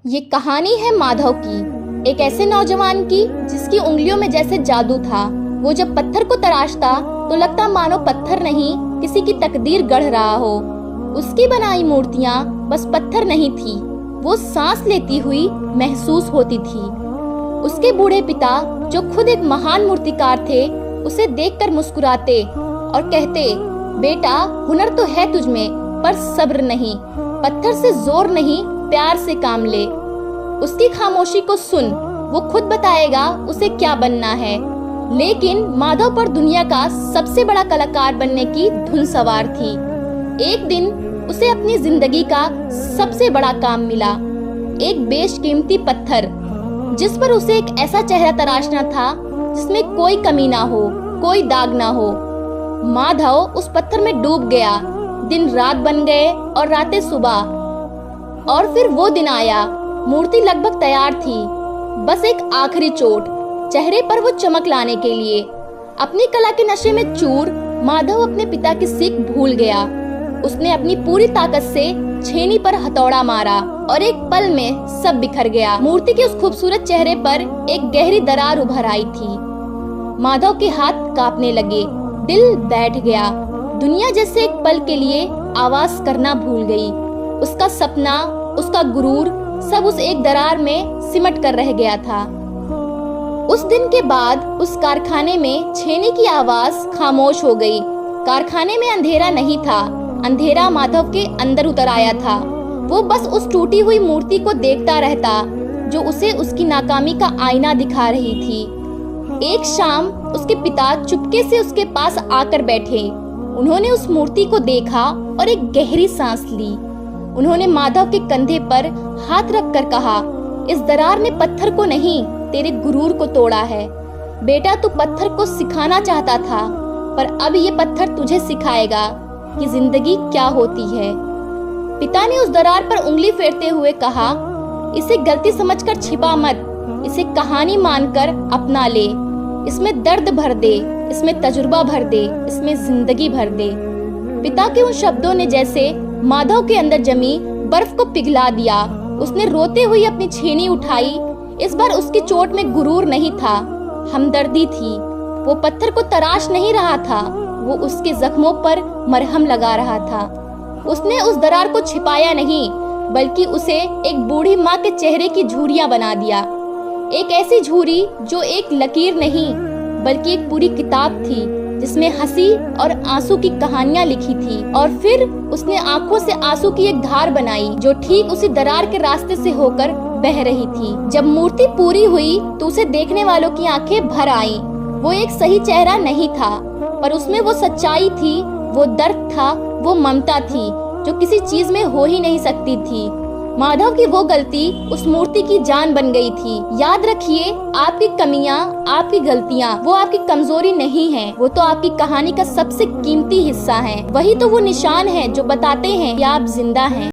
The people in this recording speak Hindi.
ये कहानी है माधव की, एक ऐसे नौजवान की जिसकी उंगलियों में जैसे जादू था। वो जब पत्थर को तराशता तो लगता मानो पत्थर नहीं किसी की तकदीर गढ़ रहा हो। उसकी बनाई मूर्तियां बस पत्थर नहीं थी, वो सांस लेती हुई महसूस होती थी। उसके बूढ़े पिता जो खुद एक महान मूर्तिकार थे, उसे देखकर मुस्कुराते और कहते, बेटा हुनर तो है तुझमें पर सब्र नहीं, पत्थर से जोर नहीं प्यार से काम ले। उसकी खामोशी को सुन, वो खुद बताएगा उसे क्या बनना है। लेकिन माधव पर दुनिया का सबसे बड़ा कलाकार बनने की धुन सवार थी। एक दिन उसे अपनी जिंदगी का सबसे बड़ा काम मिला, एक बेशकीमती पत्थर जिस पर उसे एक ऐसा चेहरा तराशना था जिसमें कोई कमी ना हो, कोई दाग ना हो। माधव उस पत्थर में डूब गया। दिन रात बन गए और रातें सुबह। और फिर वो दिन आया। मूर्ति लगभग तैयार थी, बस एक आखिरी चोट चेहरे पर वो चमक लाने के लिए। अपनी कला के नशे में चूर माधव अपने पिता की सीख भूल गया। उसने अपनी पूरी ताकत से छेनी पर हथौड़ा मारा और एक पल में सब बिखर गया। मूर्ति के उस खूबसूरत चेहरे पर एक गहरी दरार उभर आई थी। माधव के हाथ कांपने लगे, दिल बैठ गया। दुनिया जैसे एक पल के लिए आवाज करना भूल गई। उसका सपना, उसका गुरूर सब उस एक दरार में सिमट कर रह गया था। उस दिन के बाद उस कारखाने में छेनी की आवाज खामोश हो गई। कारखाने में अंधेरा नहीं था, अंधेरा माधव के अंदर उतर आया था। वो बस उस टूटी हुई मूर्ति को देखता रहता जो उसे उसकी नाकामी का आईना दिखा रही थी। एक शाम उसके पिता चुपके से उसके पास आकर बैठे। उन्होंने उस मूर्ति को देखा और एक गहरी सांस ली। उन्होंने माधव के कंधे पर हाथ रखकर कहा, इस दरार ने पत्थर को नहीं तेरे गुरूर को तोड़ा है। बेटा तू पत्थर को सिखाना चाहता था, पर अब ये पत्थर तुझे सिखाएगा कि जिंदगी क्या होती है। पिता ने उस दरार पर उंगली फेरते हुए कहा, इसे गलती समझकर छिपा मत, इसे कहानी मानकर अपना ले। इसमें दर्द भर दे, इसमें तजुर्बा भर दे, इसमें जिंदगी भर दे। पिता के उन शब्दों ने जैसे माधव के अंदर जमी बर्फ को पिघला दिया। उसने रोते हुए अपनी छेनी उठाई। इस बार उसकी चोट में गुरूर नहीं था, हमदर्दी थी। वो पत्थर को तराश नहीं रहा था, वो उसके जख्मों पर मरहम लगा रहा था। उसने उस दरार को छिपाया नहीं, बल्कि उसे एक बूढ़ी माँ के चेहरे की झुर्रियां बना दिया। एक ऐसी झुर्री जो एक लकीर नहीं बल्कि एक पूरी किताब थी, जिसमें हंसी और आंसू की कहानियां लिखी थी। और फिर उसने आंखों से आंसू की एक धार बनाई जो ठीक उसी दरार के रास्ते से होकर बह रही थी। जब मूर्ति पूरी हुई तो उसे देखने वालों की आंखें भर आईं। वो एक सही चेहरा नहीं था, पर उसमें वो सच्चाई थी, वो दर्द था, वो ममता थी जो किसी चीज में हो ही नहीं सकती थी। माधव की वो गलती उस मूर्ति की जान बन गई थी। याद रखिए, आपकी कमियां, आपकी गलतियां वो आपकी कमजोरी नहीं है, वो तो आपकी कहानी का सबसे कीमती हिस्सा है। वही तो वो निशान है जो बताते हैं कि आप जिंदा हैं।